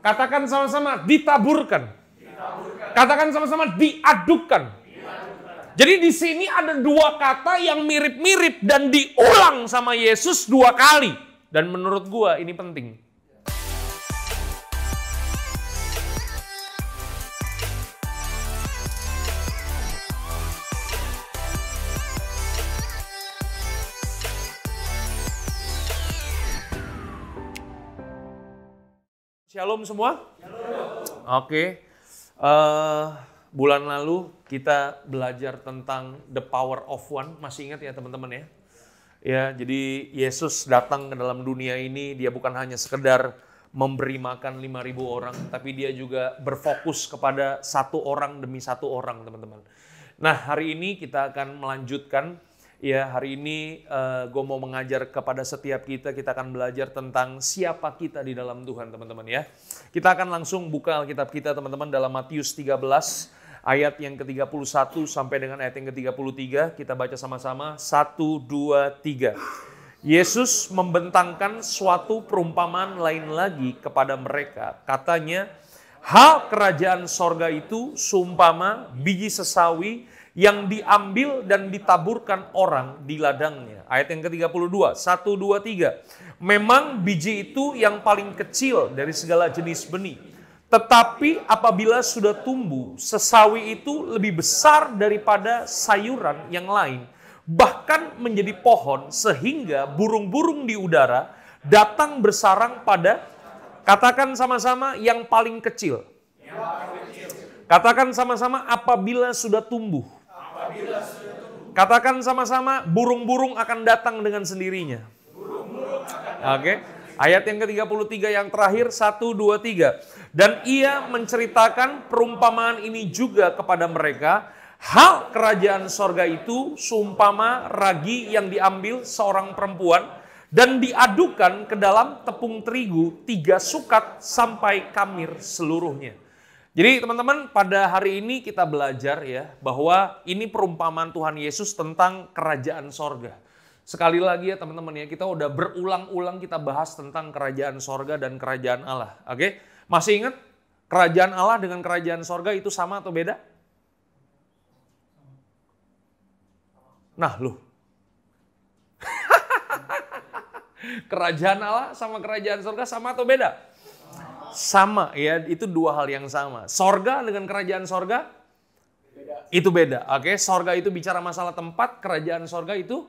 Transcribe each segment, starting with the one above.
Katakan sama-sama ditaburkan. Katakan sama-sama diadukkan. Jadi di sini ada dua kata yang mirip-mirip dan diulang sama Yesus 2 kali. Dan menurut gua ini penting. Shalom semua. Oke. Bulan lalu kita belajar tentang the power of one. Masih ingat ya teman-teman ya? Ya, jadi Yesus datang ke dalam dunia ini, dia bukan hanya sekedar memberi makan 5.000 orang, tapi dia juga berfokus kepada satu orang demi satu orang, teman-teman. Nah, hari ini kita akan melanjutkan. Ya, hari ini gue mau mengajar kepada setiap kita akan belajar tentang siapa kita di dalam Tuhan, teman-teman ya. Kita akan langsung buka Alkitab kita, teman-teman, dalam Matius 13, ayat yang ke-31 sampai dengan ayat yang ke-33. Kita baca sama-sama, 1, 2, 3. Yesus membentangkan suatu perumpamaan lain lagi kepada mereka. Katanya, hal kerajaan sorga itu seumpama biji sesawi yang diambil dan ditaburkan orang di ladangnya. Ayat yang ke-32, 1, 2, 3. Memang biji itu yang paling kecil dari segala jenis benih. Tetapi apabila sudah tumbuh, sesawi itu lebih besar daripada sayuran yang lain. Bahkan menjadi pohon sehingga burung-burung di udara datang bersarang pada, katakan sama-sama, yang paling kecil. Katakan sama-sama, apabila sudah tumbuh. Katakan sama-sama, burung-burung akan datang dengan sendirinya. Oke. Ayat yang ke-33 yang terakhir, 1, 2, 3. Dan ia menceritakan perumpamaan ini juga kepada mereka. Hal kerajaan sorga itu seumpama ragi yang diambil seorang perempuan dan diadukan ke dalam tepung terigu 3 sukat sampai kamir seluruhnya. Jadi teman-teman, pada hari ini kita belajar ya bahwa ini perumpamaan Tuhan Yesus tentang kerajaan sorga. Sekali lagi ya teman-teman ya, kita udah berulang-ulang kita bahas tentang kerajaan sorga dan kerajaan Allah. Oke? Masih ingat kerajaan Allah dengan kerajaan sorga itu sama atau beda? Nah loh. Kerajaan Allah sama kerajaan sorga sama atau beda? Sama ya, itu 2 hal yang sama. Sorga dengan kerajaan sorga itu beda. Oke, sorga itu bicara masalah tempat, kerajaan sorga itu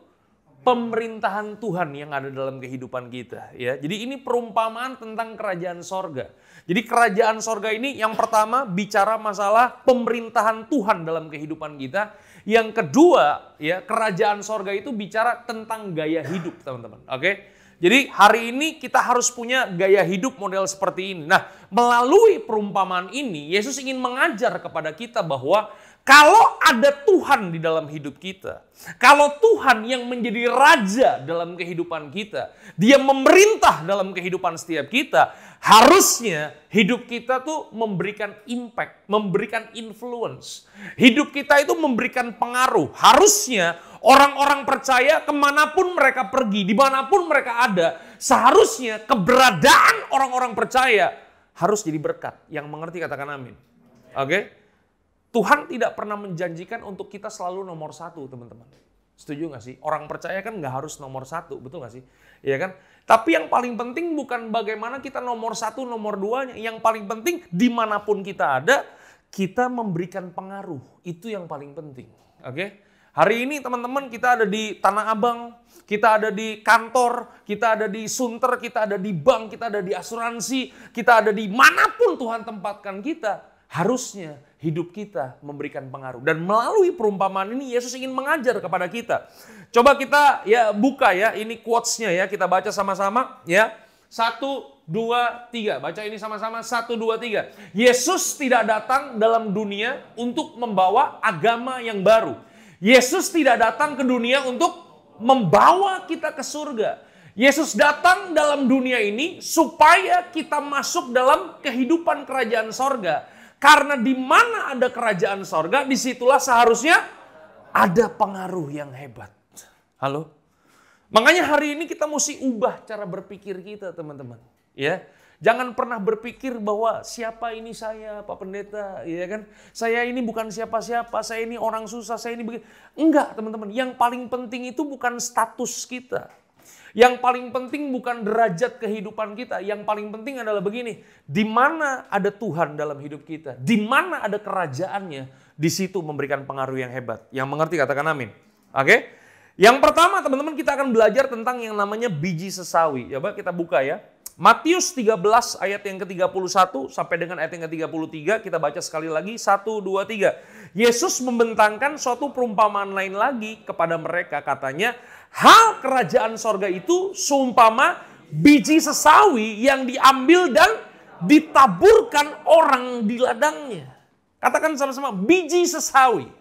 pemerintahan Tuhan yang ada dalam kehidupan kita ya. Jadi ini perumpamaan tentang kerajaan sorga. Jadi kerajaan sorga ini yang pertama bicara masalah pemerintahan Tuhan dalam kehidupan kita. Yang kedua ya, kerajaan sorga itu bicara tentang gaya hidup, teman-teman. Oke. Jadi hari ini kita harus punya gaya hidup model seperti ini. Nah, melalui perumpamaan ini, Yesus ingin mengajar kepada kita bahwa kalau ada Tuhan di dalam hidup kita, kalau Tuhan yang menjadi raja dalam kehidupan kita, dia memerintah dalam kehidupan setiap kita, harusnya hidup kita tuh memberikan impact, memberikan influence. Hidup kita itu memberikan pengaruh. Harusnya orang-orang percaya kemanapun mereka pergi, dimanapun mereka ada, seharusnya keberadaan orang-orang percaya harus jadi berkat. Yang mengerti katakan amin. Oke? Tuhan tidak pernah menjanjikan untuk kita selalu nomor 1, teman-teman. Setuju gak sih? Orang percaya kan gak harus nomor 1, betul gak sih? Iya kan? Tapi yang paling penting bukan bagaimana kita nomor 1, nomor 2-nya. Yang paling penting dimanapun kita ada, kita memberikan pengaruh. Itu yang paling penting. Oke? Hari ini teman-teman kita ada di Tanah Abang, kita ada di kantor, kita ada di Sunter, kita ada di bank, kita ada di asuransi, kita ada di manapun Tuhan tempatkan kita. Harusnya hidup kita memberikan pengaruh. Dan melalui perumpamaan ini Yesus ingin mengajar kepada kita. Coba kita ya buka ya, ini quotes-nya ya, kita baca sama-sama ya. 1, 2, 3. Baca ini sama-sama, 1, 2, 3. Yesus tidak datang dalam dunia untuk membawa agama yang baru. Yesus tidak datang ke dunia untuk membawa kita ke surga. Yesus datang dalam dunia ini supaya kita masuk dalam kehidupan kerajaan sorga. Karena di mana ada kerajaan sorga, disitulah seharusnya ada pengaruh yang hebat. Halo? Makanya hari ini kita mesti ubah cara berpikir kita, teman-teman. Ya, Jangan pernah berpikir bahwa siapa ini saya, Pak Pendeta, ya kan? Saya ini bukan siapa-siapa, saya ini orang susah, saya ini begini. Enggak, teman-teman. Yang paling penting itu bukan status kita. Yang paling penting bukan derajat kehidupan kita. Yang paling penting adalah begini, di mana ada Tuhan dalam hidup kita, di mana ada kerajaannya, di situ memberikan pengaruh yang hebat. Yang mengerti katakan amin. Oke? Yang pertama teman-teman, kita akan belajar tentang yang namanya biji sesawi. Coba kita buka ya. Matius 13 ayat yang ke-31 sampai dengan ayat yang ke-33. Kita baca sekali lagi. 1, 2, 3. Yesus membentangkan suatu perumpamaan lain lagi kepada mereka. Katanya, hal kerajaan sorga itu seumpama biji sesawi yang diambil dan ditaburkan orang di ladangnya. Katakan sama-sama, biji sesawi.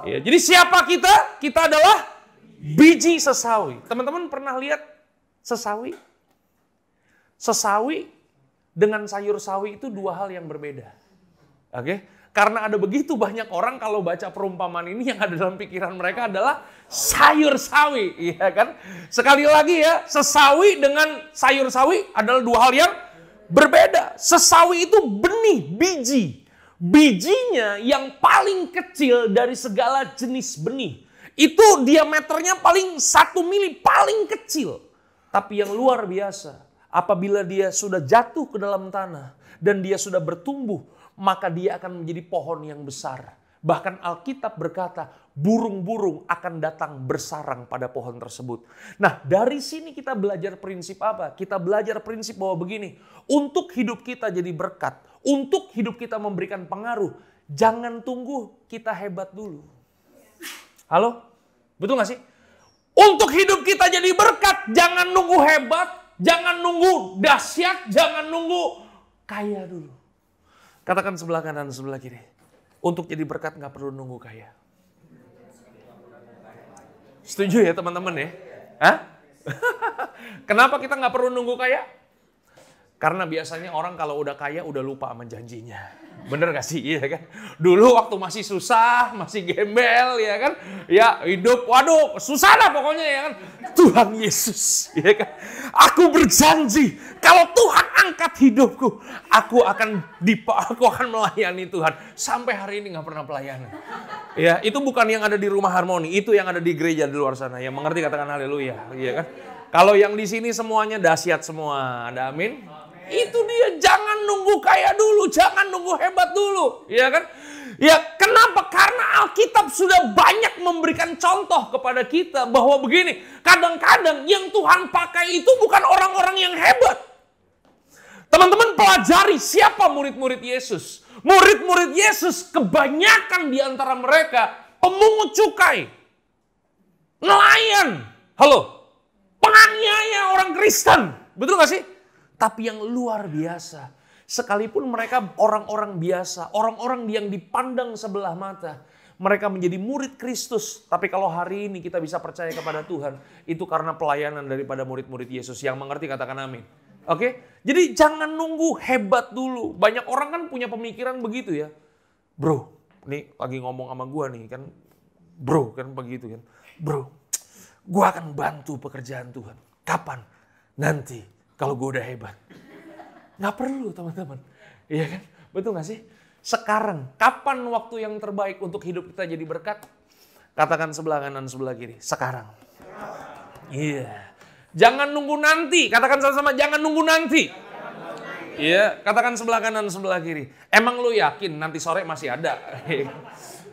Ya, jadi siapa kita? Kita adalah biji sesawi. Teman-teman pernah lihat sesawi? Sesawi dengan sayur sawi itu dua hal yang berbeda. Oke? Karena ada begitu banyak orang kalau baca perumpamaan ini yang ada dalam pikiran mereka adalah sayur sawi, ya kan? Sekali lagi ya, sesawi dengan sayur sawi adalah dua hal yang berbeda. Sesawi itu benih, biji. Bijinya yang paling kecil dari segala jenis benih. Itu diameternya paling 1 mili, paling kecil. Tapi yang luar biasa, apabila dia sudah jatuh ke dalam tanah dan dia sudah bertumbuh, maka dia akan menjadi pohon yang besar. Bahkan Alkitab berkata, burung-burung akan datang bersarang pada pohon tersebut. Nah, dari sini kita belajar prinsip apa? Kita belajar prinsip bahwa begini, untuk hidup kita jadi berkat, untuk hidup kita memberikan pengaruh, jangan tunggu kita hebat dulu. Halo? Betul gak sih? Untuk hidup kita jadi berkat, jangan nunggu hebat, jangan nunggu dahsyat, jangan nunggu kaya dulu. Katakan sebelah kanan, sebelah kiri. Untuk jadi berkat nggak perlu nunggu kaya. Setuju ya teman-teman ya? Hah? Kenapa kita nggak perlu nunggu kaya? Karena biasanya orang kalau udah kaya udah lupa sama janjinya. Bener gak sih? Iya kan? Dulu waktu masih susah, masih gembel ya kan? Ya hidup, waduh susah lah pokoknya ya kan? Tuhan Yesus, ya kan? Aku berjanji kalau Tuhan angkat hidupku, aku akan melayani Tuhan. Sampai hari ini gak pernah pelayanan. Ya, itu bukan yang ada di Rumah Harmoni, itu yang ada di gereja di luar sana. Yang mengerti katakan haleluya, iya kan? Kalau yang di sini semuanya dahsyat semua, ada amin? Itu dia, jangan nunggu kaya dulu, jangan nunggu hebat dulu, ya kan? Ya, kenapa? Karena Alkitab sudah banyak memberikan contoh kepada kita bahwa begini, kadang-kadang yang Tuhan pakai itu bukan orang-orang yang hebat. Teman-teman pelajari siapa murid-murid Yesus. Murid-murid Yesus kebanyakan di antara mereka pemungut cukai, nelayan, halo, penganiaya orang Kristen, betul gak sih? Tapi yang luar biasa, sekalipun mereka orang-orang biasa, orang-orang yang dipandang sebelah mata, mereka menjadi murid Kristus. Tapi kalau hari ini kita bisa percaya kepada Tuhan, itu karena pelayanan daripada murid-murid Yesus. Yang mengerti katakan amin. Oke? Jadi jangan nunggu hebat dulu. Banyak orang kan punya pemikiran begitu ya. Bro, nih lagi ngomong sama gua nih kan. Bro, kan begitu kan. Bro, gua akan bantu pekerjaan Tuhan. Kapan? Nanti. Kalau gue udah hebat. Nggak perlu teman-teman. Iya kan? Betul nggak sih? Sekarang, kapan waktu yang terbaik untuk hidup kita jadi berkat? Katakan sebelah kanan, sebelah kiri. Sekarang. Iya. Jangan nunggu nanti. Katakan sama-sama, jangan nunggu nanti. Iya. Katakan sebelah kanan, sebelah kiri. Emang lu yakin nanti sore masih ada?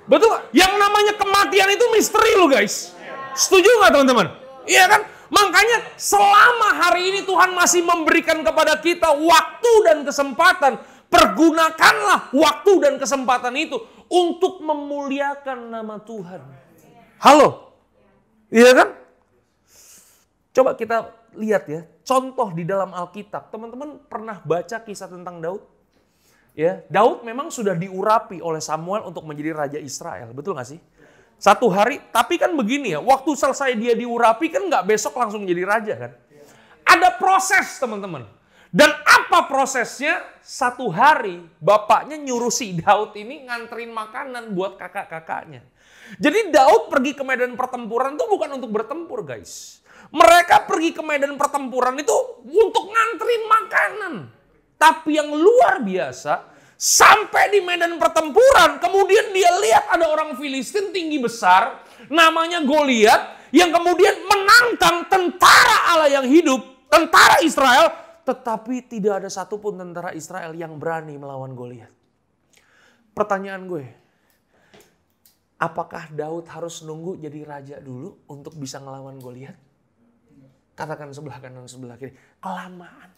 Betul nggak? Yang namanya kematian itu misteri lo guys. Setuju nggak teman-teman? Iya kan? Makanya selama hari ini Tuhan masih memberikan kepada kita waktu dan kesempatan, pergunakanlah waktu dan kesempatan itu untuk memuliakan nama Tuhan. Halo? Iya kan? Coba kita lihat ya, contoh di dalam Alkitab. Teman-teman pernah baca kisah tentang Daud? Ya, Daud memang sudah diurapi oleh Samuel untuk menjadi raja Israel, betul gak sih? Satu hari, tapi kan begini ya, waktu selesai dia diurapi kan nggak besok langsung menjadi raja kan. Ada proses teman-teman. Dan apa prosesnya? Satu hari bapaknya nyuruh si Daud ini nganterin makanan buat kakak-kakaknya. Jadi Daud pergi ke medan pertempuran itu bukan untuk bertempur guys. Mereka pergi ke medan pertempuran itu untuk nganterin makanan. Tapi yang luar biasa, sampai di medan pertempuran, kemudian dia lihat ada orang Filistin tinggi besar, namanya Goliat, yang kemudian menantang tentara Allah yang hidup, tentara Israel, tetapi tidak ada satupun tentara Israel yang berani melawan Goliat. Pertanyaan gue, apakah Daud harus nunggu jadi raja dulu untuk bisa ngelawan Goliat? Katakan sebelah kanan, sebelah kiri, kelamaan.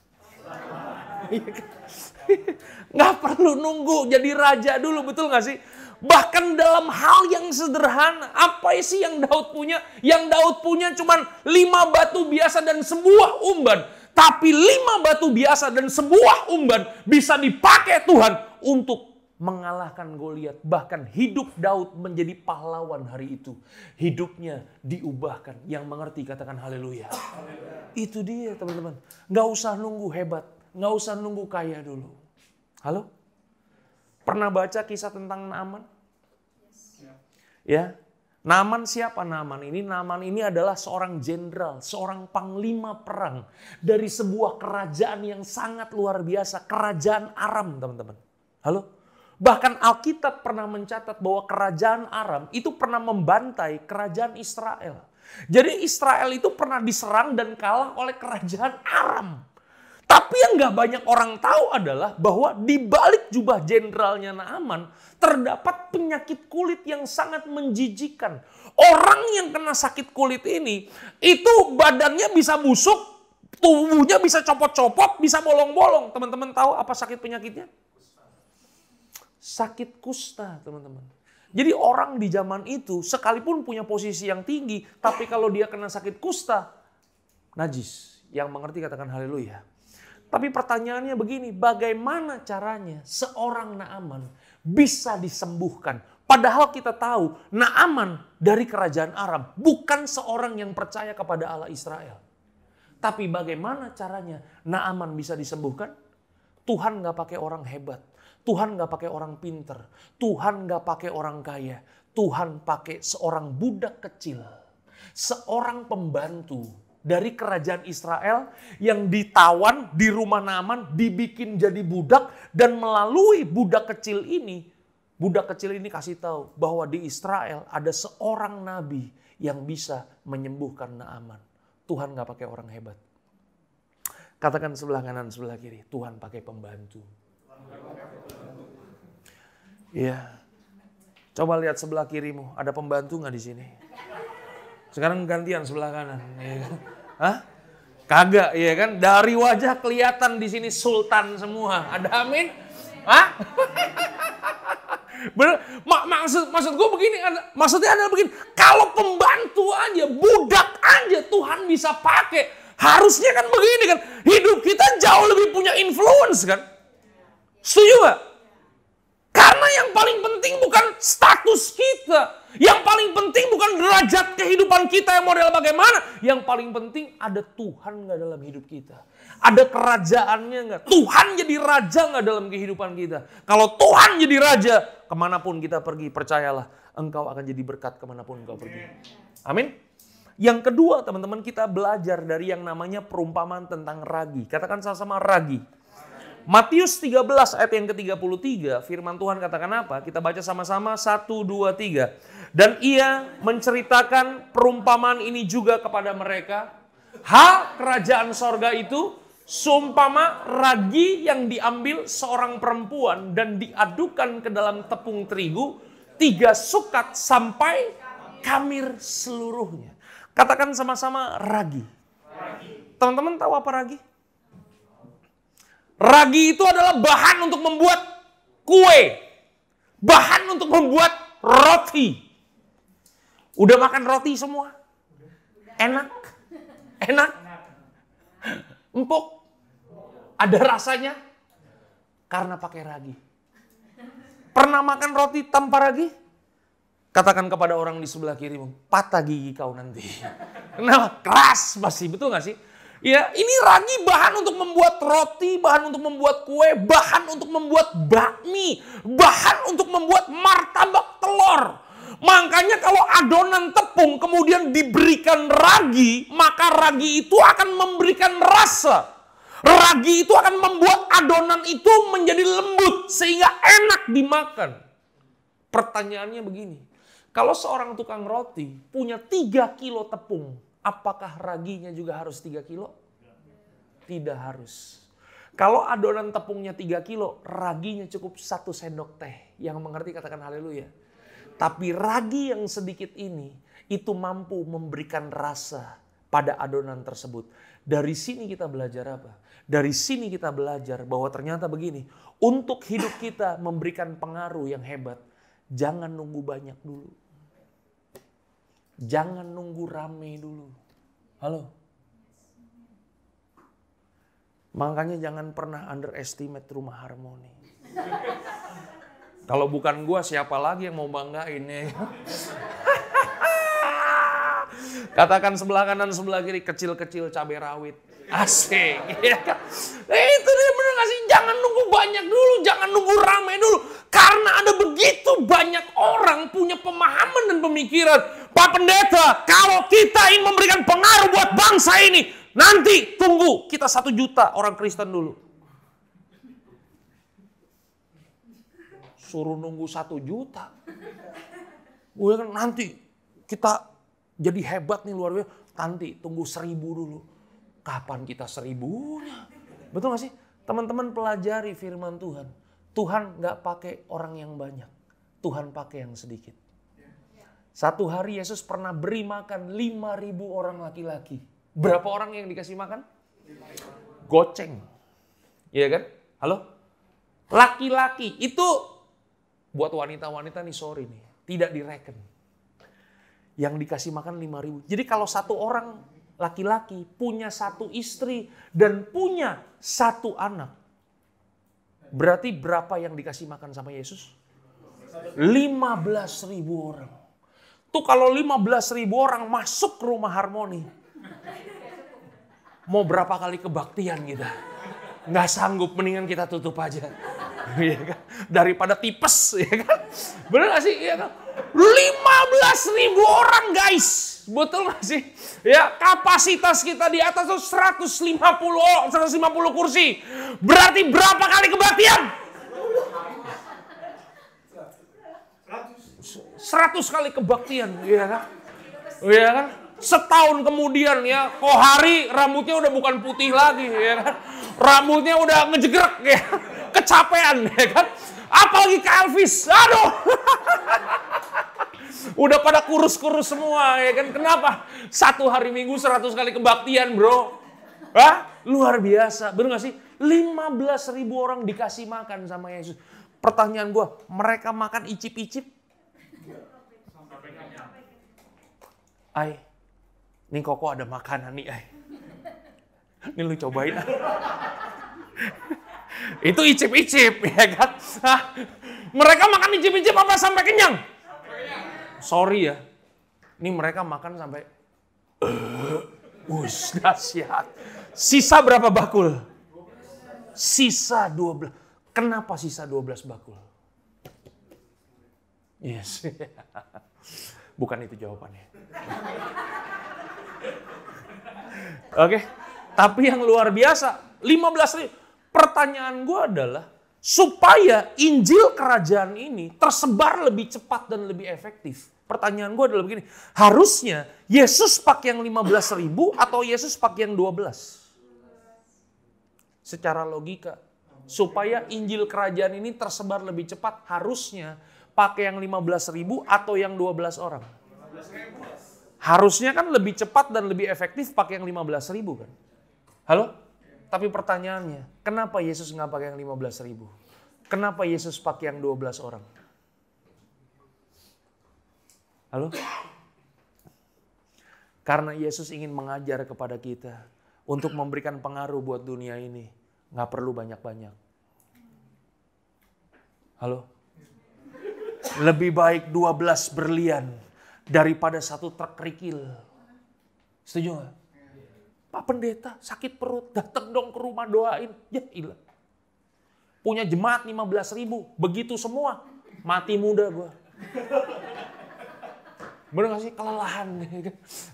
Nggak perlu nunggu jadi raja dulu, betul nggak sih? Bahkan dalam hal yang sederhana, apa sih yang Daud punya? Yang Daud punya cuma 5 batu biasa dan sebuah umban. Tapi 5 batu biasa dan sebuah umban bisa dipakai Tuhan untuk mengalahkan Goliat. Bahkan hidup Daud menjadi pahlawan hari itu. Hidupnya diubahkan. Yang mengerti katakan haleluya. Itu dia teman-teman. Nggak usah nunggu hebat. Nggak usah nunggu kaya dulu. Halo? Pernah baca kisah tentang Naaman? Ya. Naaman siapa Naaman ini? Naaman ini adalah seorang jenderal, seorang panglima perang dari sebuah kerajaan yang sangat luar biasa, kerajaan Aram, teman-teman. Halo? Bahkan Alkitab pernah mencatat bahwa kerajaan Aram itu pernah membantai kerajaan Israel. Jadi Israel itu pernah diserang dan kalah oleh kerajaan Aram. Tapi yang gak banyak orang tahu adalah bahwa di balik jubah jenderalnya Naaman terdapat penyakit kulit yang sangat menjijikan. Orang yang kena sakit kulit ini itu badannya bisa busuk, tubuhnya bisa copot-copot, bisa bolong-bolong. Teman-teman tahu apa sakit penyakitnya? Sakit kusta, teman-teman. Jadi orang di zaman itu sekalipun punya posisi yang tinggi, tapi kalau dia kena sakit kusta, najis. Yang mengerti katakan haleluya. Tapi pertanyaannya begini, bagaimana caranya seorang Naaman bisa disembuhkan? Padahal kita tahu Naaman dari kerajaan Aram bukan seorang yang percaya kepada Allah Israel. Tapi bagaimana caranya Naaman bisa disembuhkan? Tuhan gak pakai orang hebat. Tuhan gak pakai orang pinter. Tuhan gak pakai orang kaya. Tuhan pakai seorang budak kecil. Seorang pembantu dari kerajaan Israel yang ditawan di rumah Naaman, dibikin jadi budak. Dan melalui budak kecil ini kasih tahu bahwa di Israel ada seorang nabi yang bisa menyembuhkan Naaman. Tuhan gak pakai orang hebat. Katakan sebelah kanan, sebelah kiri. Tuhan pakai pembantu. Iya. Coba lihat sebelah kirimu, ada pembantu nggak di sini? Sekarang gantian sebelah kanan. Ya. Hah? Kagak, ya kan? Dari wajah kelihatan di sini sultan semua. Ada amin? Hah? Bener? Maksud gue begini, maksudnya adalah begini. Kalau pembantu aja, budak aja Tuhan bisa pakai. Harusnya kan begini kan. Hidup kita jauh lebih punya influence kan. Setuju gak? Karena yang paling penting bukan status kita. Yang paling penting bukan derajat kehidupan kita yang model bagaimana. Yang paling penting ada Tuhan gak dalam hidup kita. Ada kerajaannya gak? Tuhan jadi raja gak dalam kehidupan kita? Kalau Tuhan jadi raja, kemanapun kita pergi, percayalah, engkau akan jadi berkat kemanapun engkau pergi. Amin. Yang kedua teman-teman, kita belajar dari yang namanya perumpamaan tentang ragi. Katakan sama-sama ragi. Matius 13 ayat yang ke-33, firman Tuhan katakan apa? Kita baca sama-sama 1, 2, 3. Dan ia menceritakan perumpamaan ini juga kepada mereka. Hal kerajaan sorga itu seumpama ragi yang diambil seorang perempuan dan diadukan ke dalam tepung terigu 3 sukat sampai kamir seluruhnya. Katakan sama-sama ragi. Teman-teman tahu apa ragi? Ragi itu adalah bahan untuk membuat kue. Bahan untuk membuat roti. Udah makan roti semua? Enak? Enak? Empuk? Ada rasanya? Karena pakai ragi. Pernah makan roti tanpa ragi? Katakan kepada orang di sebelah kirimu, patah gigi kau nanti. Kenapa? Keras pasti, betul gak sih? Ya, ini ragi bahan untuk membuat roti, bahan untuk membuat kue, bahan untuk membuat bakmi, bahan untuk membuat martabak telur. Makanya kalau adonan tepung kemudian diberikan ragi, maka ragi itu akan memberikan rasa. Ragi itu akan membuat adonan itu menjadi lembut sehingga enak dimakan. Pertanyaannya begini, kalau seorang tukang roti punya 3 kilo tepung, apakah raginya juga harus 3 kilo? Tidak harus. Kalau adonan tepungnya 3 kilo, raginya cukup 1 sendok teh. Yang mengerti katakan haleluya. Tapi ragi yang sedikit ini, itu mampu memberikan rasa pada adonan tersebut. Dari sini kita belajar apa? Dari sini kita belajar bahwa ternyata begini, untuk hidup kita memberikan pengaruh yang hebat, jangan nunggu banyak dulu. Jangan nunggu rame dulu. Halo? Makanya jangan pernah underestimate Rumah Harmoni. Kalau bukan gua, siapa lagi yang mau banggain ya? Katakan sebelah kanan, sebelah kiri, kecil-kecil cabai rawit. Asik. Ya kan? Itu dia, bener gak sih? Jangan nunggu banyak dulu, jangan nunggu ramai dulu. Karena ada begitu banyak orang punya pemahaman dan pemikiran. Pak Pendeta, kalau kita ingin memberikan pengaruh buat bangsa ini, nanti tunggu kita 1 juta orang Kristen dulu. Suruh nunggu 1 juta. Nanti kita jadi hebat nih luar biasa. Nanti tunggu 1000 dulu. Kapan kita 1000-nya? Betul gak sih? Teman-teman pelajari firman Tuhan. Tuhan gak pakai orang yang banyak. Tuhan pakai yang sedikit. Satu hari Yesus pernah beri makan 5.000 orang laki-laki. Berapa orang yang dikasih makan? Goceng. Iya kan? Halo? Laki-laki itu buat wanita-wanita nih, sorry nih, tidak direken. Yang dikasih makan 5.000. Jadi kalau satu orang laki-laki punya 1 istri dan punya 1 anak, berarti berapa yang dikasih makan sama Yesus? 15.000 orang. Tuh kalau 15.000 orang masuk ke Rumah Harmoni, mau berapa kali kebaktian kita? Nggak sanggup, mendingan kita tutup aja. Ya kan? Daripada tipes, ya kan? Bener gak sih? Ya kan? 15.000 orang guys. Betul gak sih? Ya, kapasitas kita di atas tuh 150 kursi. Berarti berapa kali kebaktian? 100 kali kebaktian, ya kan? Ya kan? Setahun kemudian ya, Kohari rambutnya udah bukan putih lagi, ya kan? Rambutnya udah ngejegrek ya. Kecapean, ya kan? Apalagi Kak Elvis, aduh. Udah pada kurus-kurus semua, ya kan? Kenapa? 1 hari Minggu 100 kali kebaktian, bro. Hah? Luar biasa, bener gak sih? 15.000 orang dikasih makan sama Yesus. Pertanyaan gue, mereka makan icip-icip? Ay, nih Koko ada makanan nih, ay. Ini lu cobain. Itu icip-icip, ya kan? Hah? Mereka makan icip-icip apa sampai kenyang? Sorry ya, ini mereka makan sampai dahsyat. Sisa berapa bakul? Sisa 12. Kenapa sisa 12 bakul? Yes. Bukan itu jawabannya. Oke, tapi yang luar biasa, 15.000. Pertanyaan gue adalah, supaya Injil Kerajaan ini tersebar lebih cepat dan lebih efektif. Pertanyaan gue adalah begini, harusnya Yesus pakai yang 15.000 atau Yesus pakai yang 12? Secara logika, supaya Injil Kerajaan ini tersebar lebih cepat, harusnya pakai yang 15.000 atau yang 12 orang? Harusnya kan lebih cepat dan lebih efektif pakai yang 15.000 kan? Halo? Tapi pertanyaannya, kenapa Yesus nggak pakai yang 15.000? Kenapa Yesus pakai yang 12 orang? Halo? Karena Yesus ingin mengajar kepada kita untuk memberikan pengaruh buat dunia ini. Nggak perlu banyak-banyak. Halo? Lebih baik 12 berlian daripada 1 truk kerikil. Setuju nggak? Pak Pendeta sakit perut, datang dong ke rumah doain. Ya ilah. Punya jemaat 15.000, begitu semua. Mati muda gue. Bener gak sih? Kelelahan.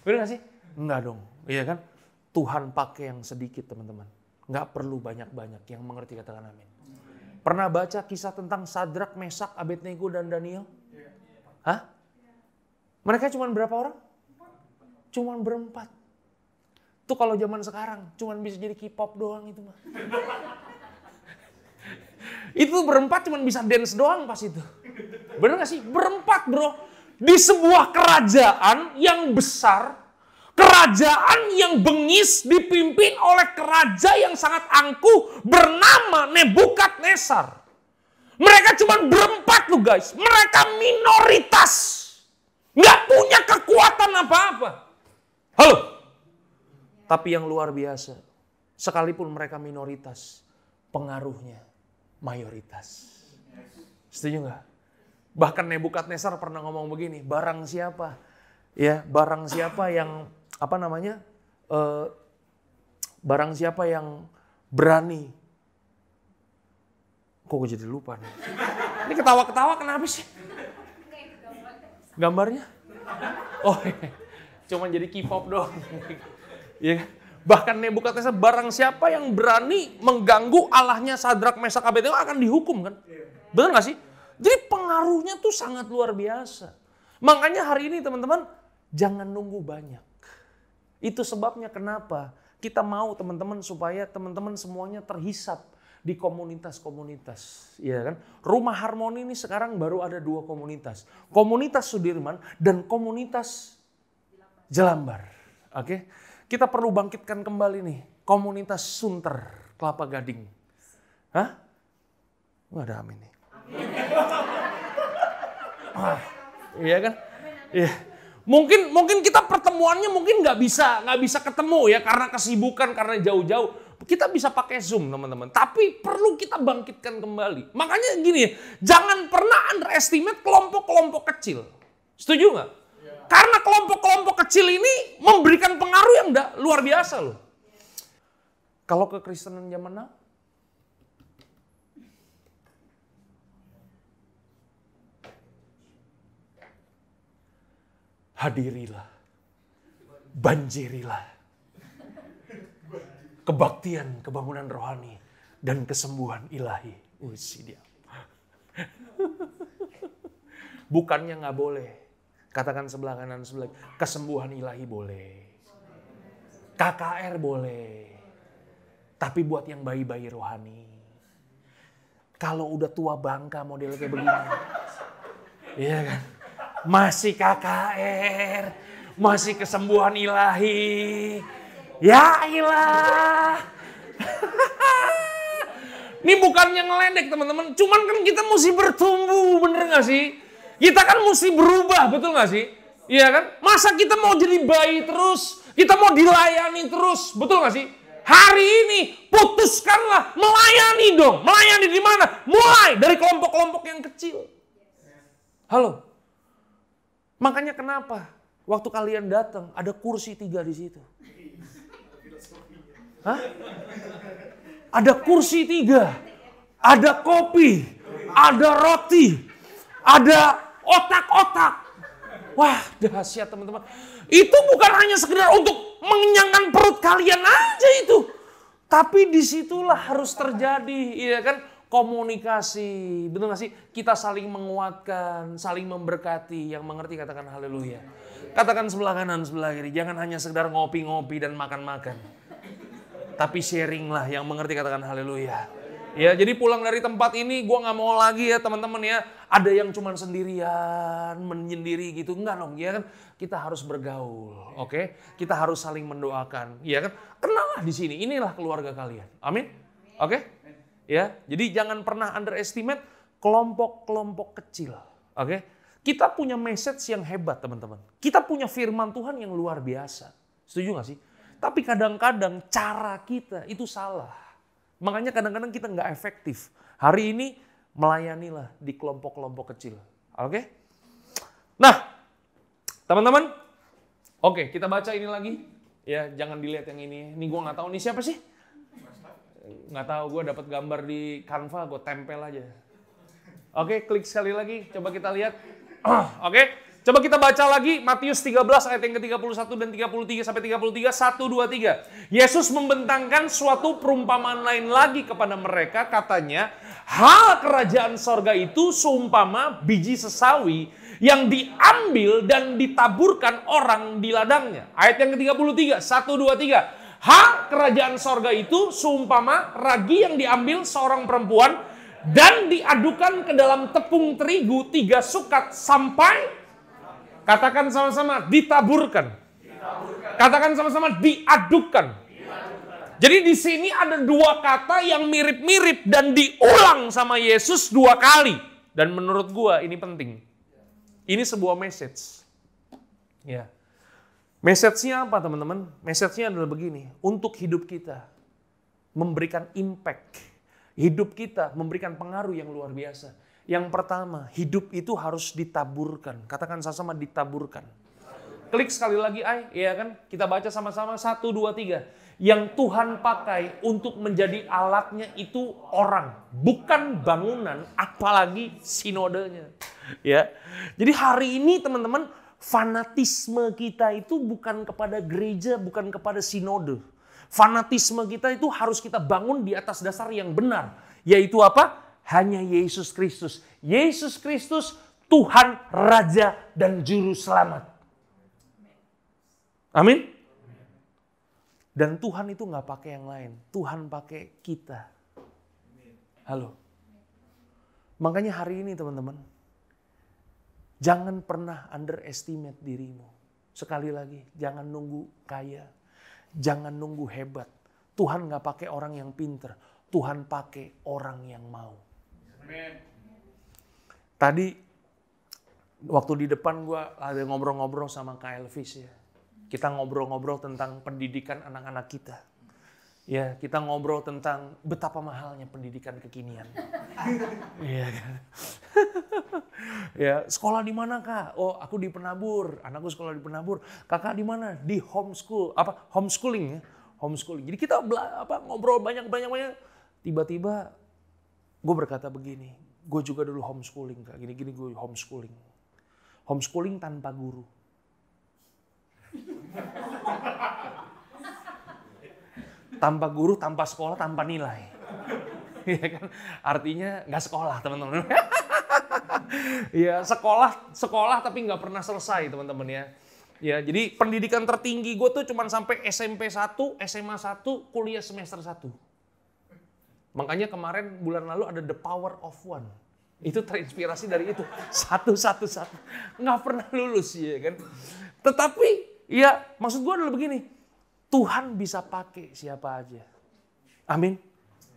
Bener gak sih? Enggak dong. Iya kan? Tuhan pakai yang sedikit teman-teman. Nggak perlu banyak-banyak. Yang mengerti katakan amin. Pernah baca kisah tentang Sadrak, Mesak, Abednego, dan Daniel? Hah? Mereka cuma berapa orang? Cuma berempat. Tuh kalau zaman sekarang cuma bisa jadi K-pop doang itu mah. Itu berempat cuma bisa dance doang pas itu. Bener gak sih? Berempat bro. Di sebuah kerajaan yang besar. Kerajaan yang bengis dipimpin oleh raja yang sangat angkuh bernama Nebukadnezar. Mereka cuma berempat loh guys. Mereka minoritas. Nggak punya kekuatan apa-apa. Halo? Tapi yang luar biasa. Sekalipun mereka minoritas. Pengaruhnya mayoritas. Setuju nggak? Bahkan Nebukadnezar pernah ngomong begini. Barang siapa yang barang siapa yang berani. Kok gue jadi lupa nih. Ini ketawa-ketawa kenapa sih? Gambarnya? Oh cuma jadi K-pop doang. Ya. Bahkan Nebukadnezar barang siapa yang berani mengganggu Allahnya Sadrak, Mesak, Abednego akan dihukum kan? Benar gak sih? Jadi pengaruhnya tuh sangat luar biasa. Makanya hari ini teman-teman jangan nunggu banyak. Itu sebabnya kenapa kita mau teman-teman supaya teman-teman semuanya terhisap di komunitas-komunitas. Ya kan? Rumah Harmoni ini sekarang baru ada 2 komunitas. Komunitas Sudirman dan komunitas Jelambar. Oke? Kita perlu bangkitkan kembali nih. Komunitas Sunter, Kelapa Gading. Hah? Nggak ada amin nih. Iya kan? Iya. Mungkin kita pertemuannya mungkin nggak bisa ketemu ya karena kesibukan, karena jauh-jauh. Kita bisa pakai Zoom teman-teman. Tapi perlu kita bangkitkan kembali. Makanya gini, jangan pernah underestimate kelompok-kelompok kecil. Setuju nggak? Ya. Karena kelompok-kelompok kecil ini memberikan pengaruh yang luar biasa loh. Kalau kekristenan zaman now, hadirilah, banjirilah kebaktian, kebangunan rohani, dan kesembuhan ilahi. Dia. Bukannya nggak boleh. Katakan sebelah kanan, sebelah kesembuhan ilahi boleh. KKR boleh. Tapi buat yang bayi-bayi rohani. Kalau udah tua bangka model kayak begini. Iya kan? Masih KKR, masih kesembuhan ilahi. Ya ilah. Ini bukannya ngeledek teman-teman, cuman kan kita mesti bertumbuh, bener gak sih? Kita kan mesti berubah, betul gak sih? Iya kan? Masa kita mau jadi bayi terus, kita mau dilayani terus, betul gak sih? Hari ini putuskanlah melayani dong. Melayani di mana? Mulai dari kelompok-kelompok yang kecil. Halo. Makanya kenapa waktu kalian datang ada kursi 3 di situ? Hah? Ada kursi 3, ada kopi, ada roti, ada otak-otak. Wah, dahsyat teman-teman. Itu bukan hanya sekedar untuk mengenyangkan perut kalian aja itu. Tapi disitulah harus terjadi, ya kan? Komunikasi, betul gak sih? Kita saling menguatkan, saling memberkati. Yang mengerti katakan haleluya. Katakan sebelah kanan, sebelah kiri. Jangan hanya sekedar ngopi-ngopi dan makan-makan. Tapi sharing lah, yang mengerti katakan haleluya. Ya, jadi pulang dari tempat ini, gue gak mau lagi ya teman-teman ya. Ada yang cuma sendirian, menyendiri gitu. Enggak dong, ya kan? Kita harus bergaul, oke? Kita harus saling mendoakan, ya kan? Kenallah di sini, inilah keluarga kalian. Amin? Oke? Ya, jadi jangan pernah underestimate kelompok-kelompok kecil. Oke? Kita punya message yang hebat, teman-teman. Kita punya firman Tuhan yang luar biasa. Setuju gak sih? Tapi kadang-kadang cara kita itu salah. Makanya kadang-kadang kita nggak efektif. Hari ini melayanilah di kelompok-kelompok kecil. Oke? Nah, teman-teman. Oke, kita baca ini lagi. Ya, jangan dilihat yang ini. Ini gue nggak tahu ini siapa sih? Nggak tahu, gue dapat gambar di Canva, gue tempel aja. Oke, klik sekali lagi, coba kita lihat. Oke, Coba kita baca lagi Matius 13 ayat yang ke-31 dan 33 sampai 33. 1, 2, 3. Yesus membentangkan suatu perumpamaan lain lagi kepada mereka. Katanya, hal kerajaan sorga itu seumpama biji sesawi yang diambil dan ditaburkan orang di ladangnya. Ayat yang ke-33. 1, 2, 3. Hal kerajaan sorga itu seumpama ragi yang diambil seorang perempuan dan diadukan ke dalam tepung terigu 3 sukat sampai, katakan sama-sama, ditaburkan. Katakan sama-sama, diadukan. Jadi di sini ada 2 kata yang mirip-mirip dan diulang sama Yesus 2 kali. Dan menurut gua ini penting. Ini sebuah message. Ya. Message-nya apa teman-teman? Message-nya adalah begini. Untuk hidup kita memberikan impact. Hidup kita memberikan pengaruh yang luar biasa. Yang pertama, hidup itu harus ditaburkan. Katakan sama-sama, ditaburkan. Klik sekali lagi, iya kan? Kita baca sama-sama 1, 2, 3. Yang Tuhan pakai untuk menjadi alatnya itu orang, bukan bangunan, apalagi sinodenya. Ya. Jadi hari ini teman-teman, fanatisme kita itu bukan kepada gereja, bukan kepada sinode. Fanatisme kita itu harus kita bangun di atas dasar yang benar. Yaitu apa? Hanya Yesus Kristus. Yesus Kristus, Tuhan, Raja, dan Juru Selamat. Amin. Dan Tuhan itu nggak pakai yang lain. Tuhan pakai kita. Halo. Makanya hari ini teman-teman, jangan pernah underestimate dirimu. Sekali lagi, jangan nunggu kaya. Jangan nunggu hebat. Tuhan nggak pakai orang yang pinter. Tuhan pakai orang yang mau. Amen. Tadi waktu di depan gue ada ngobrol-ngobrol sama Kak Elvis ya. Kita ngobrol-ngobrol tentang pendidikan anak-anak kita. Ya, kita ngobrol tentang betapa mahalnya pendidikan kekinian. Iya kan? Ya, sekolah di mana Kak? Oh, aku di Penabur. Anakku sekolah di Penabur. Kakak di mana? Di homeschool. Homeschooling ya. Homeschooling. Jadi kita ngobrol banyak. Tiba-tiba gue berkata begini, gue juga dulu homeschooling Kak. Gini-gini gue homeschooling. Homeschooling tanpa guru. Tanpa guru, tanpa sekolah, tanpa nilai. Ya kan? Artinya nggak sekolah teman-teman. Ya sekolah tapi nggak pernah selesai teman-teman ya. Ya jadi pendidikan tertinggi gue tuh cuma sampai SMP 1, SMA 1, kuliah semester 1. Makanya kemarin bulan lalu ada The Power of One. Itu terinspirasi dari itu. 1. Nggak pernah lulus ya kan. Tetapi ya maksud gue adalah begini. Tuhan bisa pakai siapa aja. Amin.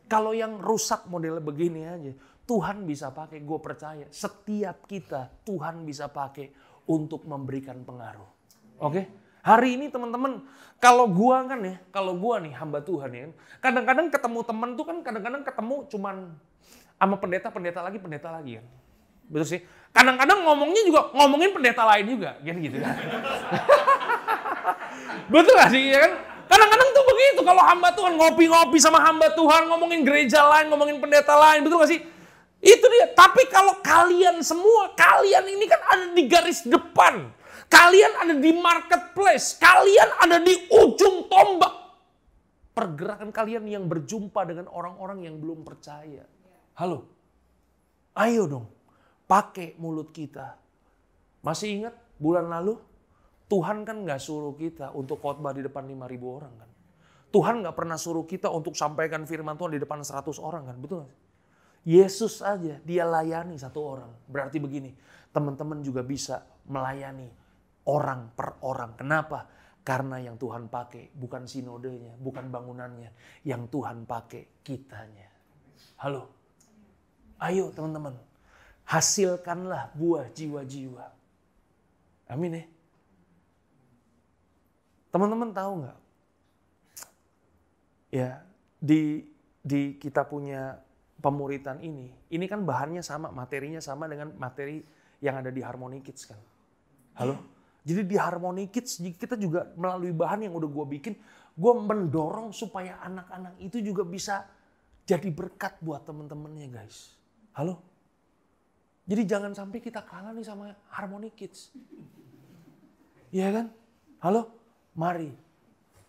Kalau yang rusak modelnya begini aja. Tuhan bisa pakai, gue percaya. Setiap kita Tuhan bisa pakai untuk memberikan pengaruh. Oke? Hari ini teman-teman, kalau gue nih hamba Tuhan ya. Kadang-kadang ketemu teman tuh kan kadang-kadang ketemu cuman sama pendeta lagi kan. Betul sih. Kadang-kadang ngomongin pendeta lain juga, gitu kan. Betul gak sih ya kan? Kadang-kadang tuh begitu kalau hamba Tuhan ngopi-ngopi sama hamba Tuhan, ngomongin gereja lain, ngomongin pendeta lain, betul gak sih? Itu dia. Tapi kalau kalian semua, kalian ini kan ada di garis depan. Kalian ada di marketplace, kalian ada di ujung tombak. Pergerakan kalian yang berjumpa dengan orang-orang yang belum percaya. Halo, ayo dong, pakai mulut kita. Masih ingat bulan lalu? Tuhan kan gak suruh kita untuk khotbah di depan 5.000 orang kan. Tuhan gak pernah suruh kita untuk sampaikan firman Tuhan di depan 100 orang kan, betul gak? Yesus aja, dia layani 1 orang. Berarti begini, teman-teman juga bisa melayani orang per orang. Kenapa? Karena yang Tuhan pakai bukan sinodenya, bukan bangunannya. Yang Tuhan pakai kitanya. Halo, ayo teman-teman, hasilkanlah buah jiwa-jiwa. Amin ya. Teman-teman tahu nggak? Ya, di kita punya pemuritan ini kan bahannya sama, materinya sama dengan materi yang ada di Harmony Kids kan. Halo? Jadi di Harmony Kids kita juga melalui bahan yang udah gue bikin, gue mendorong supaya anak-anak itu juga bisa jadi berkat buat teman-temannya guys. Halo? Jadi jangan sampai kita kalah nih sama Harmony Kids. Iya kan? Halo? Mari.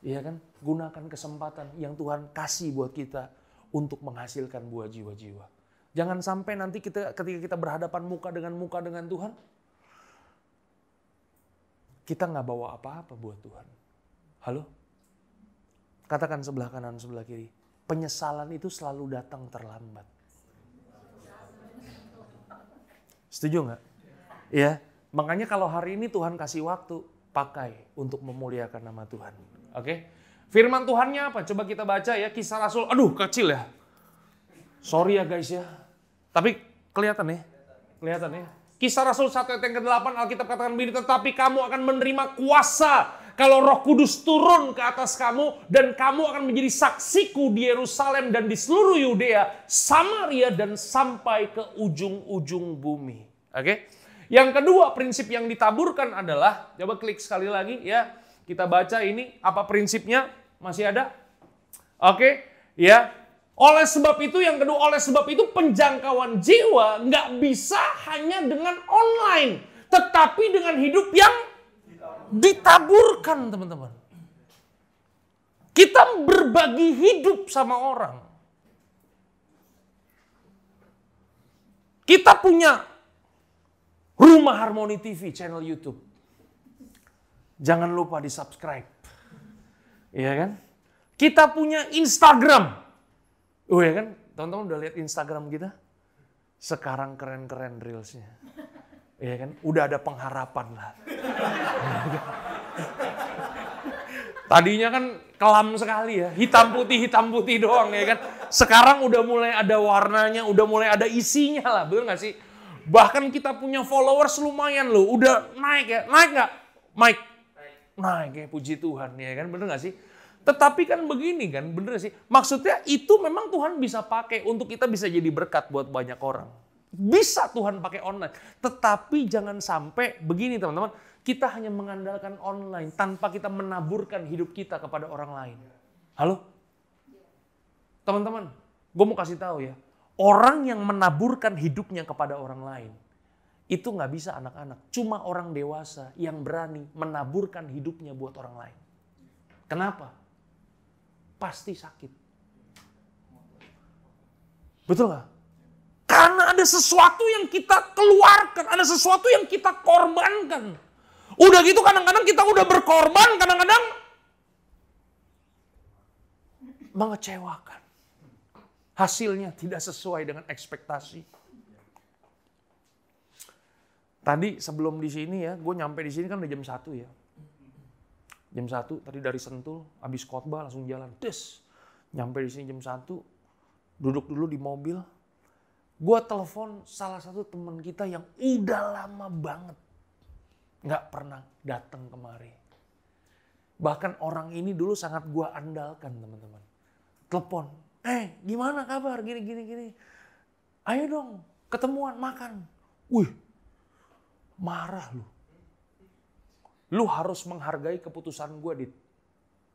Iya kan? Gunakan kesempatan yang Tuhan kasih buat kita untuk menghasilkan buah jiwa-jiwa. Jangan sampai nanti ketika kita berhadapan muka dengan Tuhan, kita nggak bawa apa-apa buat Tuhan. Halo? Katakan sebelah kanan, sebelah kiri. Penyesalan itu selalu datang terlambat. Setuju nggak? Ya, makanya kalau hari ini Tuhan kasih waktu, pakai untuk memuliakan nama Tuhan. Oke? Firman Tuhannya apa? Coba kita baca ya, Kisah Rasul. Aduh, kecil ya. Sorry ya guys ya. Tapi kelihatan ya. Kelihatan ya. Kisah Rasul 1 ayat yang ke-8, Alkitab katakan begini, tetapi kamu akan menerima kuasa kalau Roh Kudus turun ke atas kamu, dan kamu akan menjadi saksiku di Yerusalem dan di seluruh Yudea, Samaria, dan sampai ke ujung-ujung bumi. Oke? Yang kedua, prinsip yang ditaburkan adalah, coba klik sekali lagi ya, kita baca ini, apa prinsipnya? Masih ada? Oke, ya. Oleh sebab itu, yang kedua, oleh sebab itu penjangkauan jiwa nggak bisa hanya dengan online, tetapi dengan hidup yang ditaburkan, teman-teman. Kita berbagi hidup sama orang. Kita punya Rumah Harmony TV, channel YouTube. Jangan lupa di subscribe. Iya kan? Kita punya Instagram. Oh ya kan? Teman-teman udah lihat Instagram kita? Sekarang keren-keren reelsnya. Iya kan? Udah ada pengharapan lah. Tadinya kan kelam sekali ya. Hitam putih doang ya kan. Sekarang udah mulai ada warnanya, udah mulai ada isinya lah. Betul gak sih? Bahkan kita punya followers lumayan loh. Udah naik ya. Naik gak? Mike? Naik ya, puji Tuhan ya kan. Bener gak sih? Tetapi kan begini kan, bener sih. Maksudnya itu memang Tuhan bisa pakai untuk kita bisa jadi berkat buat banyak orang. Bisa Tuhan pakai online. Tetapi jangan sampai begini teman-teman. Kita hanya mengandalkan online tanpa kita menaburkan hidup kita kepada orang lain. Halo? Teman-teman, gue mau kasih tahu ya. Orang yang menaburkan hidupnya kepada orang lain. Itu gak bisa anak-anak. Cuma orang dewasa yang berani menaburkan hidupnya buat orang lain. Kenapa? Pasti sakit. Betul gak? Karena ada sesuatu yang kita keluarkan, ada sesuatu yang kita korbankan. Udah gitu kadang-kadang kita udah berkorban, kadang-kadang mengecewakan. Hasilnya tidak sesuai dengan ekspektasi. Tadi sebelum di sini ya, gue nyampe di sini kan udah jam 1 ya. Jam 1 tadi dari Sentul, habis khotbah langsung jalan. Des, nyampe di sini jam 1, duduk dulu di mobil. Gue telepon salah satu teman kita yang udah lama banget nggak pernah datang kemari. Bahkan orang ini dulu sangat gue andalkan teman-teman. Telepon, gimana kabar? Gini. Ayo dong, ketemuan makan. Wih, marah lu. Lu harus menghargai keputusan gue, Dit.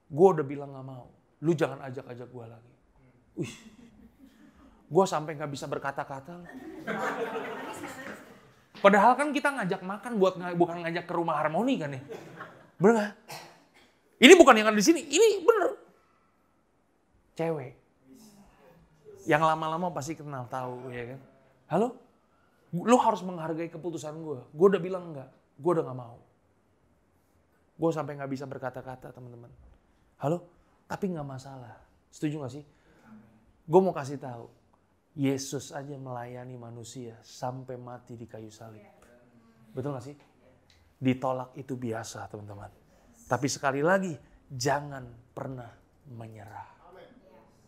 Gue udah bilang gak mau. Lu jangan ajak-ajak gue lagi. Wih, gue sampai gak bisa berkata-kata. Padahal kan kita ngajak makan bukan ngajak ke Rumah Harmony kan ya. Bener gak? Ini bukan yang ada di sini, ini bener. Cewek. Yang lama-lama pasti kenal, tahu ya kan. Halo? Lu harus menghargai keputusan gue. Gue udah bilang enggak. Gue udah gak mau. Gue sampai gak bisa berkata-kata teman-teman. Halo? Tapi gak masalah. Setuju gak sih? Gue mau kasih tahu. Yesus aja melayani manusia sampai mati di kayu salib. Betul gak sih? Ditolak itu biasa teman-teman. Tapi sekali lagi, jangan pernah menyerah.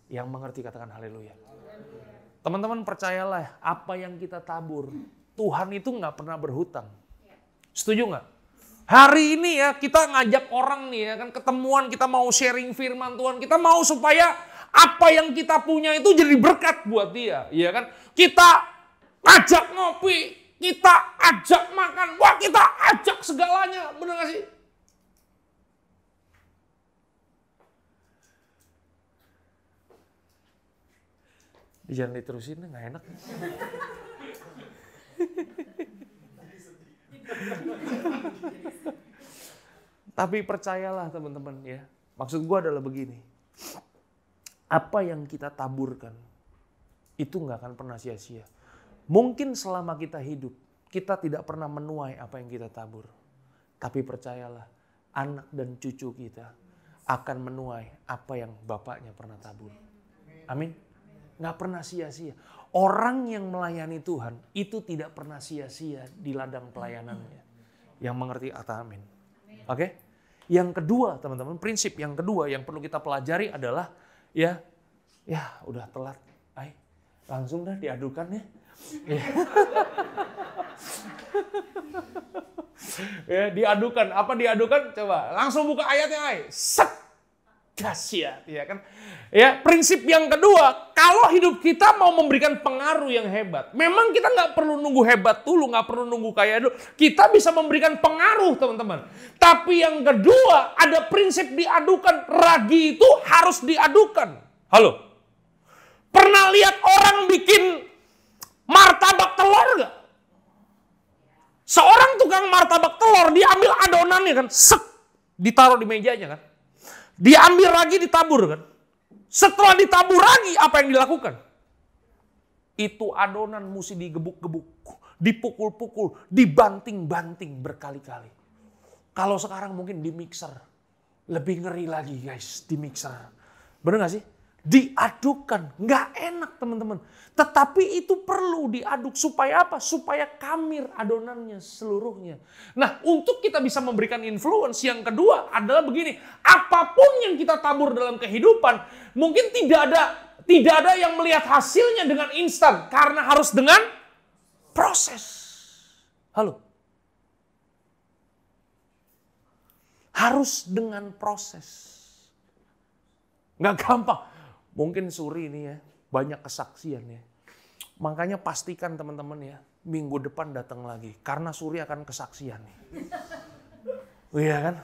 Yang mengerti katakan haleluya. Teman-teman percayalah, apa yang kita tabur, Tuhan itu gak pernah berhutang. Setuju gak? Hari ini ya kita ngajak orang nih ya kan ketemuan, kita mau sharing firman Tuhan, kita mau supaya apa yang kita punya itu jadi berkat buat dia, ya kan? Kita ajak ngopi, kita ajak makan, wah kita ajak segalanya, bener gak sih? Jangan diterusin, gak enak. Tapi percayalah teman-teman ya. Maksud gue adalah begini. Apa yang kita taburkan itu nggak akan pernah sia-sia. Mungkin selama kita hidup, kita tidak pernah menuai apa yang kita tabur. Tapi percayalah, anak dan cucu kita akan menuai apa yang bapaknya pernah tabur. Amin. Nggak pernah sia-sia. Orang yang melayani Tuhan itu tidak pernah sia-sia di ladang pelayanannya. Yang mengerti kata amin. Oke? Yang kedua teman-teman, prinsip yang kedua yang perlu kita pelajari adalah ya udah telat. Langsung dah diadukan ya. Ya, diadukan. Apa diadukan? Coba langsung buka ayatnya. Set. Dahsyat, ya kan? Ya, prinsip yang kedua, kalau hidup kita mau memberikan pengaruh yang hebat, memang kita nggak perlu nunggu hebat dulu, nggak perlu nunggu kaya dulu. Kita bisa memberikan pengaruh, teman-teman. Tapi yang kedua, ada prinsip diadukan. Ragi itu harus diadukan. Halo? Pernah lihat orang bikin martabak telur nggak? Seorang tukang martabak telur, dia ambil adonannya kan, ditaruh di mejanya kan. Diambil lagi, ditabur kan. Setelah ditabur lagi, apa yang dilakukan? Itu adonan mesti digebuk-gebuk, dipukul-pukul, dibanting-banting berkali-kali. Kalau sekarang mungkin di mixer. Lebih ngeri lagi guys, di mixer. Bener gak sih? Diadukan, nggak enak teman-teman. Tetapi itu perlu diaduk supaya apa? Supaya kamir adonannya seluruhnya. Nah, untuk kita bisa memberikan influence yang kedua adalah begini. Apapun yang kita tabur dalam kehidupan, mungkin tidak ada yang melihat hasilnya dengan instan karena harus dengan proses. Halo. Harus dengan proses. Nggak gampang. Mungkin Suri ini ya, banyak kesaksian ya. Makanya pastikan teman-teman ya, minggu depan datang lagi. Karena Suri akan kesaksian nih. Iya kan?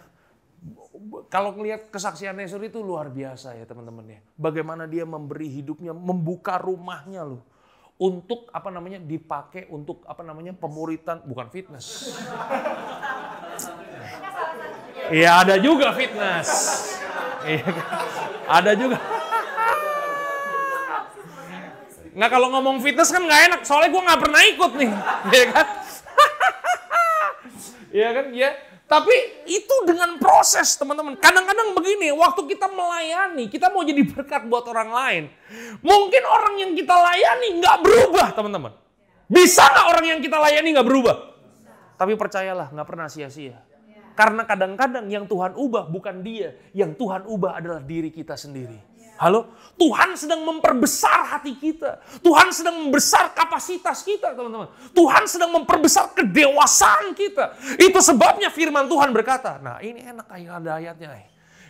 Kalau ngelihat kesaksiannya Suri itu luar biasa ya teman-teman ya. Bagaimana dia memberi hidupnya, membuka rumahnya loh. Untuk dipakai untuk pemuritan, bukan fitness. Iya ada juga fitness. Iya, ada juga. Nggak, kalau ngomong fitness kan nggak enak, soalnya gue nggak pernah ikut nih, ya kan? Ya kan, ya. Tapi itu dengan proses, teman-teman. Kadang-kadang begini, waktu kita melayani, kita mau jadi berkat buat orang lain. Mungkin orang yang kita layani nggak berubah, teman-teman. Bisa nggak orang yang kita layani nggak berubah? Tapi percayalah, nggak pernah sia-sia. Karena kadang-kadang yang Tuhan ubah bukan dia, yang Tuhan ubah adalah diri kita sendiri. Halo, Tuhan sedang memperbesar hati kita. Tuhan sedang membesar kapasitas kita, teman-teman. Tuhan sedang memperbesar kedewasaan kita. Itu sebabnya firman Tuhan berkata, nah ini enak ada ayatnya.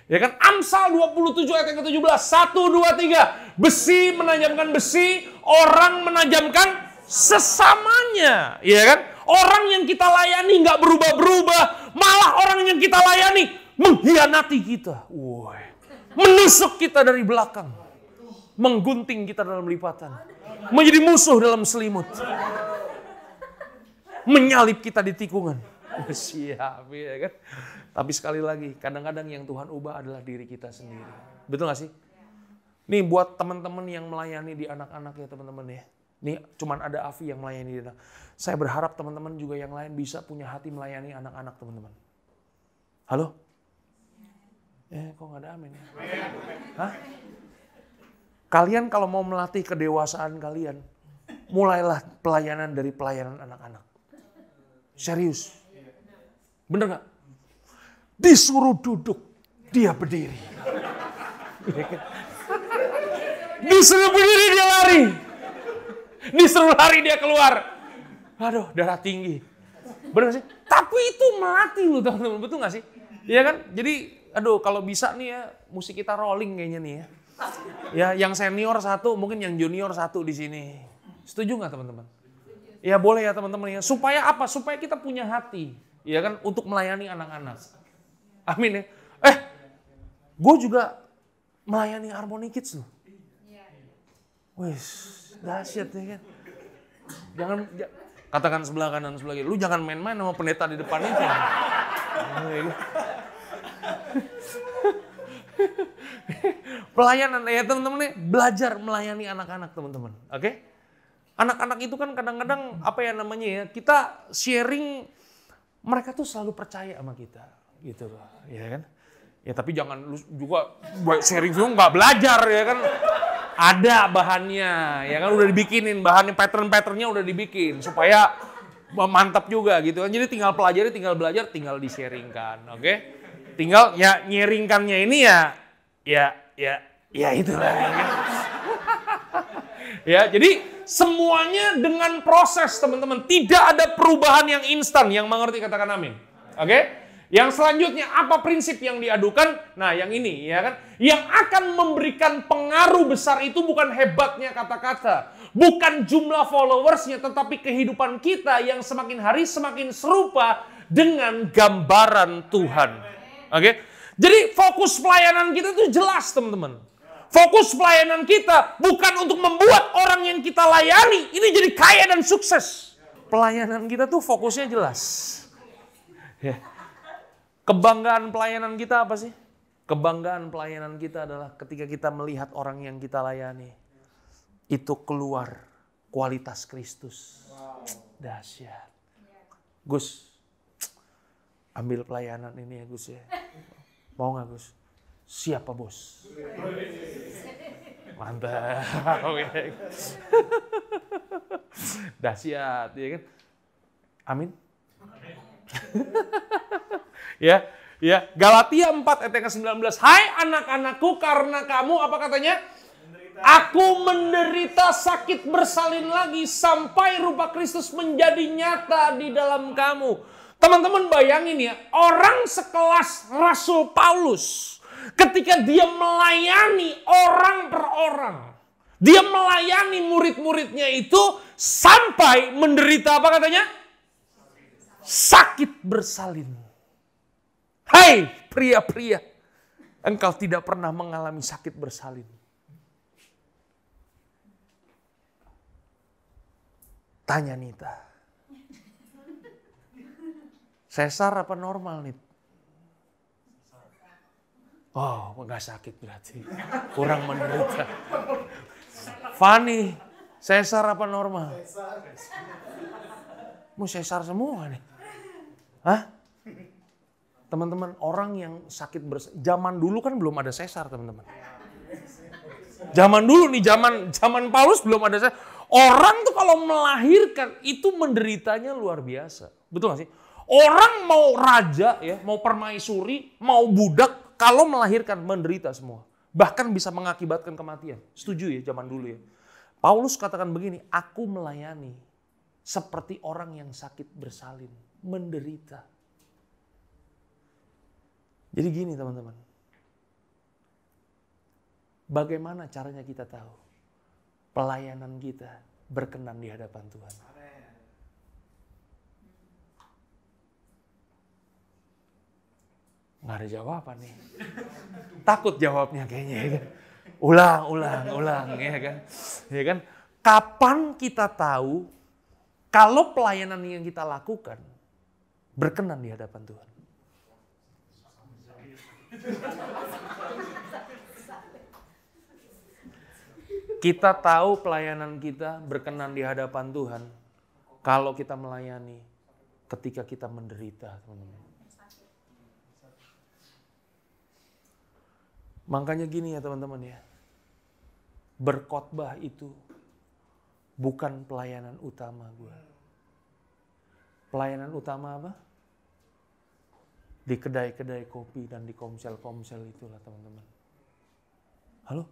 Ya kan, Amsal 27 ayat yang ke-17. 1, 2, 3. Besi menajamkan besi, orang menajamkan sesamanya. Ya kan, orang yang kita layani nggak berubah-berubah. Malah orang yang kita layani mengkhianati kita. Woi. Menusuk kita dari belakang. Menggunting kita dalam lipatan. Menjadi musuh dalam selimut. Menyalip kita di tikungan. Siap ya kan. Tapi sekali lagi, kadang-kadang yang Tuhan ubah adalah diri kita sendiri. Betul gak sih? Nih buat teman-teman yang melayani di anak-anak ya teman-teman ya. Nih cuman ada Afi yang melayani di anak. Saya berharap teman-teman juga yang lain bisa punya hati melayani anak-anak teman-teman. Halo? Kok gak ada amin ya? Hah? Kalian kalau mau melatih kedewasaan kalian, mulailah pelayanan dari pelayanan anak-anak. Serius. Bener gak? Disuruh duduk, dia berdiri. Disuruh berdiri, dia lari. Disuruh lari, dia keluar. Aduh, darah tinggi. Bener gak sih? Tapi itu melatih loh teman-teman, betul gak sih? Iya kan? Jadi aduh, kalau bisa nih ya, mesti kita rolling kayaknya nih ya. Ya, yang senior satu, mungkin yang junior satu di sini. Setuju nggak teman-teman? Ya boleh ya teman-teman ya. Supaya apa? Supaya kita punya hati, ya kan, untuk melayani anak-anak. Amin ya. Gue juga melayani Harmony Kids loh. Wih, dahsyat ya kan. Jangan katakan sebelah kanan sebelah kiri. Lu jangan main-main sama pendeta di depan itu. Pelayanan ya teman-teman, belajar melayani anak-anak teman-teman. Oke? Anak-anak itu kan kadang-kadang apa ya namanya ya, kita sharing, mereka tuh selalu percaya sama kita, gitu loh, ya kan? Ya tapi jangan lu juga sharing semua nggak belajar ya kan? Ada bahannya, ya kan udah dibikinin bahannya, pattern-patternnya udah dibikin supaya mantap juga gitu kan. Jadi tinggal pelajari, tinggal belajar, tinggal di-sharingkan, oke? Tinggal ya nyeringkannya ini ya itulah. Ya, kan? Ya, jadi semuanya dengan proses teman-teman. Tidak ada perubahan yang instan. Yang mengerti katakan amin. Oke? Yang selanjutnya apa prinsip yang diadukan? Nah, yang ini ya kan. Yang akan memberikan pengaruh besar itu bukan hebatnya kata-kata, bukan jumlah followersnya, tetapi kehidupan kita yang semakin hari semakin serupa dengan gambaran Tuhan. Oke? Jadi fokus pelayanan kita itu jelas teman-teman. Fokus pelayanan kita bukan untuk membuat orang yang kita layani ini jadi kaya dan sukses. Pelayanan kita tuh fokusnya jelas. Ya. Kebanggaan pelayanan kita apa sih? Kebanggaan pelayanan kita adalah ketika kita melihat orang yang kita layani itu keluar kualitas Kristus. Dahsyat. Gus, ambil pelayanan ini ya Gus ya. Mau nggak Gus? Siapa bos? Mantap. Dahsyat, ya kan? Amin. Ya. Galatia 4 ayat ke-19. Hai anak-anakku, karena kamu apa katanya? Aku menderita sakit bersalin lagi sampai rupa Kristus menjadi nyata di dalam kamu. Teman-teman bayangin ya, orang sekelas Rasul Paulus ketika dia melayani orang per orang, dia melayani murid-muridnya itu sampai menderita apa katanya? Sakit bersalin. Hai pria-pria, engkau tidak pernah mengalami sakit bersalin. Tanya Nita. Sesar apa normal nih? Oh, nggak sakit berarti. Kurang menderita. Fani, sesar apa normal? Mau sesar semua nih. Hah? Teman-teman, orang yang sakit zaman dulu kan belum ada sesar, teman-teman. Zaman dulu nih, zaman Paulus belum ada sesar. Orang tuh kalau melahirkan itu menderitanya luar biasa. Betul gak sih? Orang mau raja ya, mau permaisuri, mau budak, kalau melahirkan menderita semua. Bahkan bisa mengakibatkan kematian. Setuju ya zaman dulu ya. Paulus katakan begini, aku melayani seperti orang yang sakit bersalin, menderita. Jadi gini teman-teman. Bagaimana caranya kita tahu pelayanan kita berkenan di hadapan Tuhan? Nggak ada jawaban nih. Takut jawabnya kayaknya ya kan. Ulang ya kan. Ya kan? Kapan kita tahu kalau pelayanan yang kita lakukan berkenan di hadapan Tuhan? Kita tahu pelayanan kita berkenan di hadapan Tuhan kalau kita melayani ketika kita menderita, teman-teman. Makanya gini ya teman-teman ya. Berkhotbah itu bukan pelayanan utama gue. Pelayanan utama apa? Di kedai-kedai kopi dan di komsel-komsel itulah teman-teman. Halo?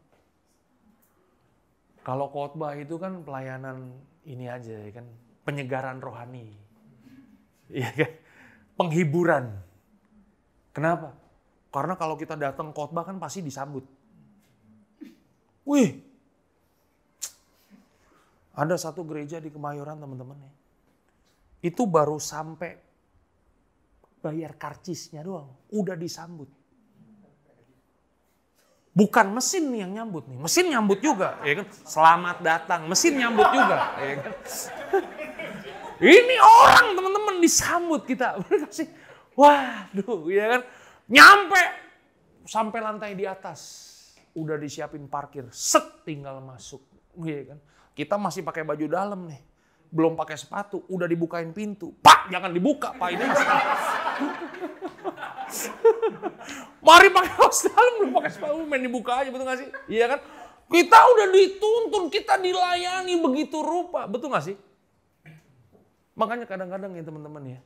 Kalau khotbah itu kan pelayanan ini aja ya kan. Penyegaran rohani. Iya kan? Penghiburan. Kenapa? Karena kalau kita datang khotbah kan pasti disambut. Wih, ada satu gereja di Kemayoran teman-teman ya. Itu baru sampai bayar karcisnya doang, udah disambut. Bukan mesin yang nyambut nih, mesin nyambut juga, ya kan? Selamat datang, mesin nyambut juga, ya kan? Ini orang teman-teman disambut kita, waduh, ya kan? Nyampe sampai lantai di atas. Udah disiapin parkir, set tinggal masuk. Iya kan? Kita masih pakai baju dalam nih. Belum pakai sepatu, udah dibukain pintu. Pak, jangan dibuka, Pak, ini. Mari pakai kaos dalam, belum pakai sepatu, main dibuka aja, betul gak sih? Iya kan? Kita udah dituntun, kita dilayani begitu rupa, betul gak sih? Makanya kadang-kadang ya teman-teman ya,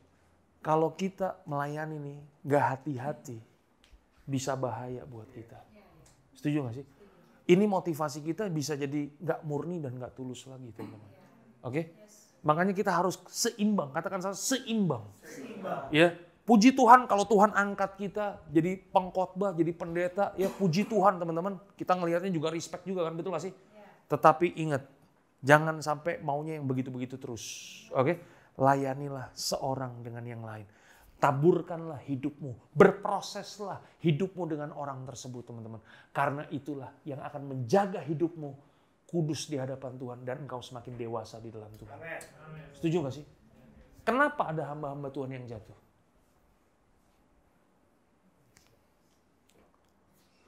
kalau kita melayani nih, gak hati-hati, bisa bahaya buat kita. Setuju gak sih? Ini motivasi kita bisa jadi gak murni dan gak tulus lagi teman-teman. Oke? Makanya kita harus seimbang, katakan saya seimbang. Ya, puji Tuhan kalau Tuhan angkat kita jadi pengkhotbah, jadi pendeta, ya puji Tuhan teman-teman. Kita ngelihatnya juga respect juga kan, betul gak sih? Tetapi ingat, jangan sampai maunya yang begitu-begitu terus. Oke? Layanilah seorang dengan yang lain. Taburkanlah hidupmu, berproseslah hidupmu dengan orang tersebut teman-teman. Karena itulah yang akan menjaga hidupmu kudus di hadapan Tuhan dan engkau semakin dewasa di dalam Tuhan. Setuju gak sih? Kenapa ada hamba-hamba Tuhan yang jatuh?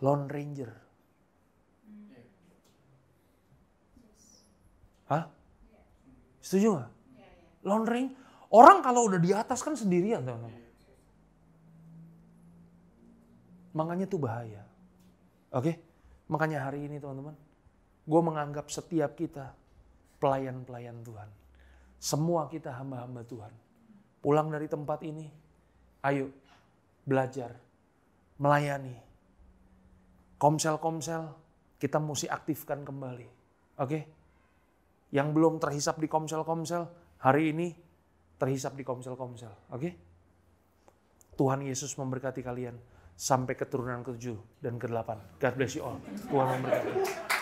Lone Ranger. Hah? Setuju gak? Lone Ranger. Orang kalau udah di atas kan sendirian teman-teman. Makanya itu bahaya. Oke? Makanya hari ini teman-teman, gue menganggap setiap kita pelayan-pelayan Tuhan. Semua kita hamba-hamba Tuhan. Pulang dari tempat ini, ayo belajar, melayani. Komsel-komsel kita mesti aktifkan kembali. Oke? Yang belum terhisap di komsel-komsel, hari ini terhisap di komsel-komsel. Oke? Tuhan Yesus memberkati kalian sampai keturunan ke-7 dan ke-8. God bless you all. Tuhan memberkati.